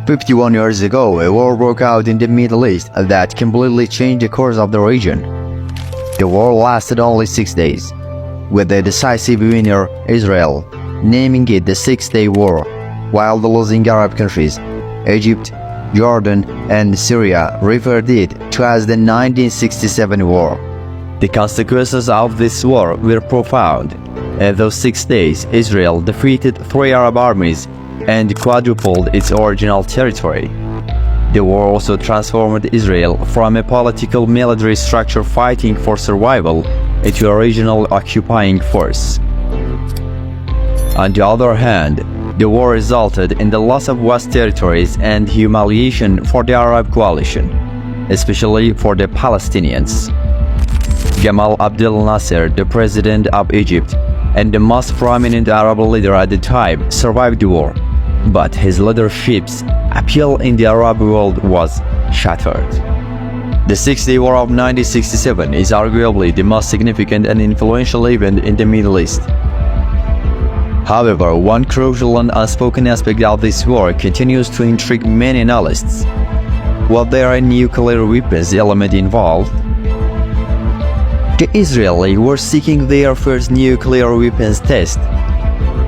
51 years ago, a war broke out in the Middle East that completely changed the course of the region. The war lasted only 6 days, with the decisive winner, Israel, naming it the Six-Day War, while the losing Arab countries, Egypt, Jordan, and Syria, referred it to as the 1967 War. The consequences of this war were profound. In those 6 days, Israel defeated 3 Arab armies and quadrupled its original territory. The war also transformed Israel from a political military structure fighting for survival into a regional occupying force. On the other hand, the war resulted in the loss of vast territories and humiliation for the Arab coalition, especially for the Palestinians. Gamal Abdel Nasser, the president of Egypt and the most prominent Arab leader at the time, survived the war, but his leadership's appeal in the Arab world was shattered. The Six-Day War of 1967 is arguably the most significant and influential event in the Middle East. However, one crucial and unspoken aspect of this war continues to intrigue many analysts. Was there a nuclear weapons element involved? The Israelis were seeking their first nuclear weapons test,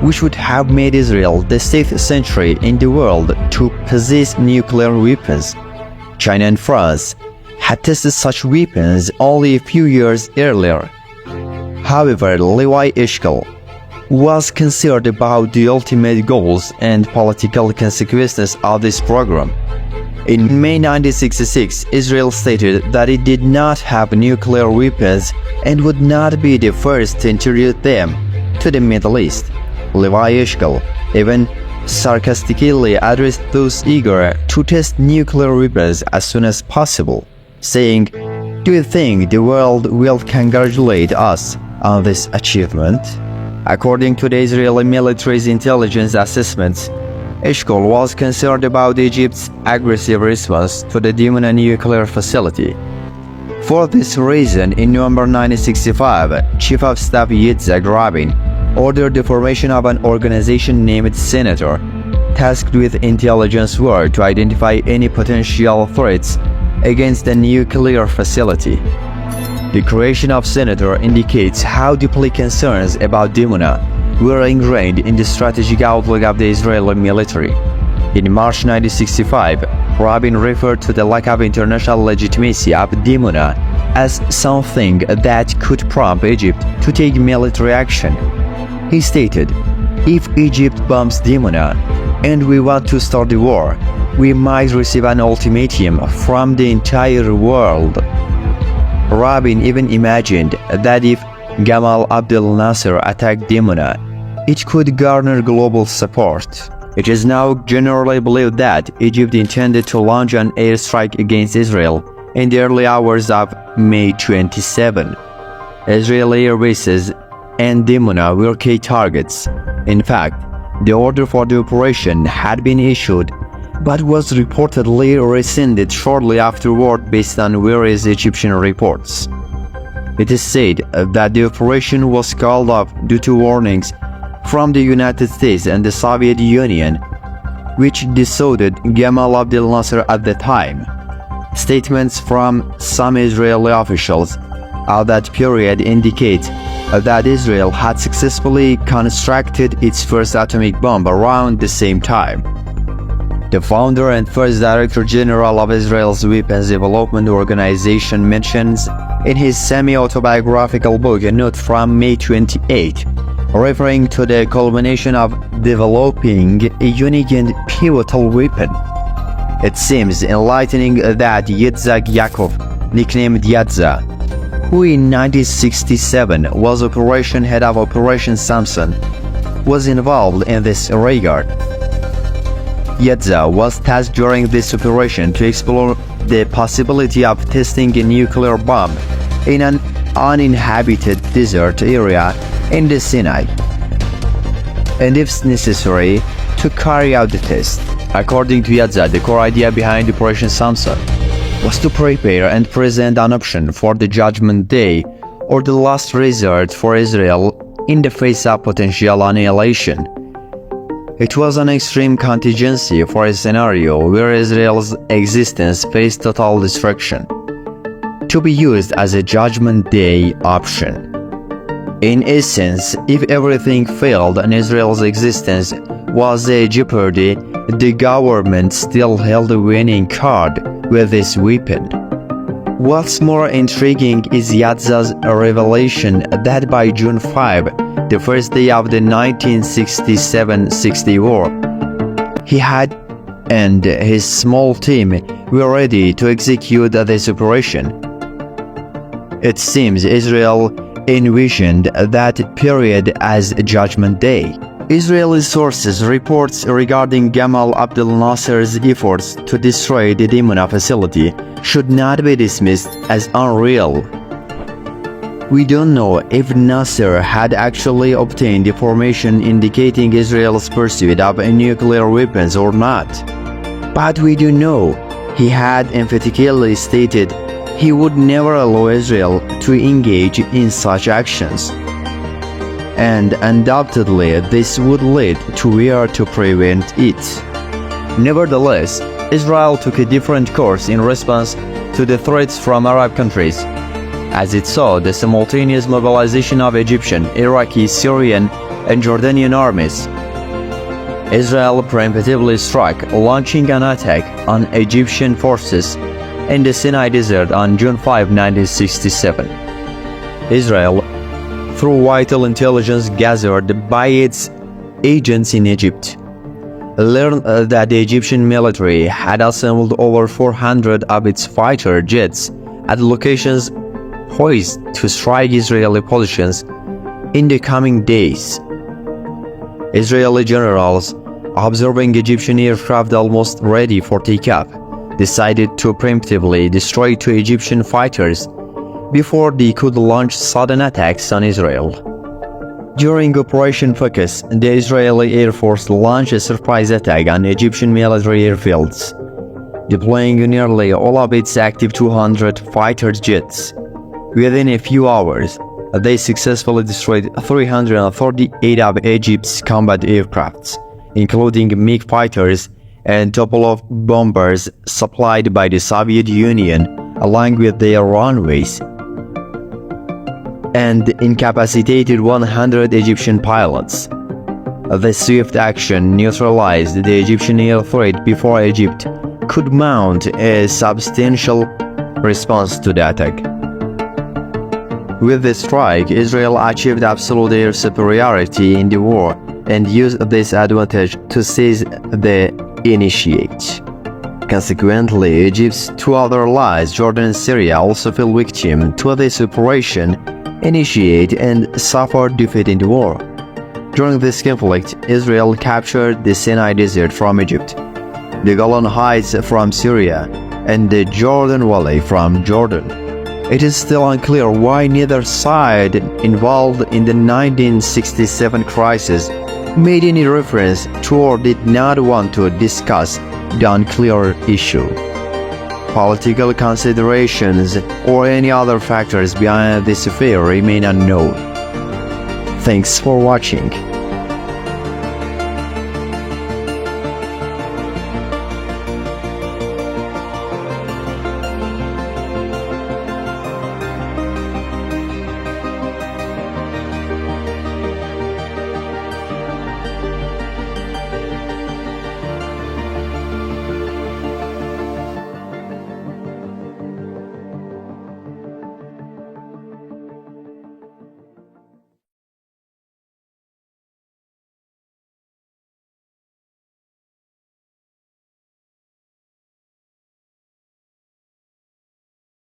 which would have made Israel the 6th century in the world to possess nuclear weapons. China and France had tested such weapons only a few years earlier. However, Levi Eshkol was concerned about the ultimate goals and political consequences of this program. In May 1966, Israel stated that it did not have nuclear weapons and would not be the first to introduce them to the Middle East. Levi Eshkol even sarcastically addressed those eager to test nuclear weapons as soon as possible, saying, "Do you think the world will congratulate us on this achievement?" According to the Israeli military's intelligence assessments, Eshkol was concerned about Egypt's aggressive response to the Dimona nuclear facility. For this reason, in November 1965, Chief of Staff Yitzhak Rabin ordered the formation of an organization named Senator, tasked with intelligence work to identify any potential threats against the nuclear facility. The creation of Senator indicates how deeply concerns about Dimona were ingrained in the strategic outlook of the Israeli military. In March 1965, Rabin referred to the lack of international legitimacy of Dimona as something that could prompt Egypt to take military action. He stated, "If Egypt bombs Dimona and we want to start the war, we might receive an ultimatum from the entire world." Rabin even imagined that if Gamal Abdel Nasser attacked Dimona, it could garner global support. It is now generally believed that Egypt intended to launch an airstrike against Israel in the early hours of May 27. Israeli air bases and Dimona were key targets. In fact, the order for the operation had been issued, but was reportedly rescinded shortly afterward based on various Egyptian reports. It is said that the operation was called off due to warnings from the United States and the Soviet Union, which dissuaded Gamal Abdel Nasser at the time. Statements from some Israeli officials of that period indicate that Israel had successfully constructed its first atomic bomb around the same time. The founder and first Director General of Israel's Weapons Development Organization mentions in his semi-autobiographical book a note from May 28, referring to the culmination of developing a unique and pivotal weapon. It seems enlightening that Yitzhak Yaakov, nicknamed Yatza, who in 1967 was Operation Head of Operation Samson, was involved in this regard. Yatza was tasked during this operation to explore the possibility of testing a nuclear bomb in an uninhabited desert area in the Sinai, and if necessary, to carry out the test. According to Yatza, the core idea behind Operation Samson was to prepare and present an option for the Judgment Day, or the last resort for Israel in the face of potential annihilation. It was an extreme contingency for a scenario where Israel's existence faced total destruction, to be used as a Judgment Day option. In essence, if everything failed and Israel's existence was a jeopardy, the government still held a winning card with this weapon. What's more intriguing is Yitzhak's revelation that by June 5, the first day of the 1967-60 war, he had and his small team were ready to execute this operation. It seems Israel envisioned that period as Judgment Day. Israeli sources reports regarding Gamal Abdel Nasser's efforts to destroy the Dimona facility should not be dismissed as unreal. We don't know if Nasser had actually obtained information indicating Israel's pursuit of nuclear weapons or not, but we do know he had emphatically stated he would never allow Israel to engage in such actions. And undoubtedly this would lead to where to prevent it. Nevertheless, Israel took a different course in response to the threats from Arab countries, as it saw the simultaneous mobilization of Egyptian, Iraqi, Syrian, and Jordanian armies. Israel preemptively struck, launching an attack on Egyptian forces in the Sinai Desert on June 5, 1967. Israel, through vital intelligence gathered by its agents in Egypt, learned that the Egyptian military had assembled over 400 of its fighter jets at locations poised to strike Israeli positions in the coming days. Israeli generals, observing Egyptian aircraft almost ready for takeoff, decided to preemptively destroy two Egyptian fighters before they could launch sudden attacks on Israel. During Operation Focus, the Israeli Air Force launched a surprise attack on Egyptian military airfields, deploying nearly all of its active 200 fighter jets. Within a few hours, they successfully destroyed 338 of Egypt's combat aircrafts, including MiG fighters and Tupolev bombers supplied by the Soviet Union, along with their runways, and incapacitated 100 Egyptian pilots. The swift action neutralized the Egyptian air threat before Egypt could mount a substantial response to the attack. With the strike, Israel achieved absolute air superiority in the war and used this advantage to seize the initiate. Consequently, Egypt's two other allies, Jordan and Syria, also fell victim to this operation, initiate, and suffered defeat in the war. During this conflict, Israel captured the Sinai Desert from Egypt, the Golan Heights from Syria, and the Jordan Valley from Jordan. It is still unclear why neither side involved in the 1967 crisis made any reference to or did not want to discuss the unclear issue. Political considerations or any other factors behind this affair remain unknown. Thanks for watching.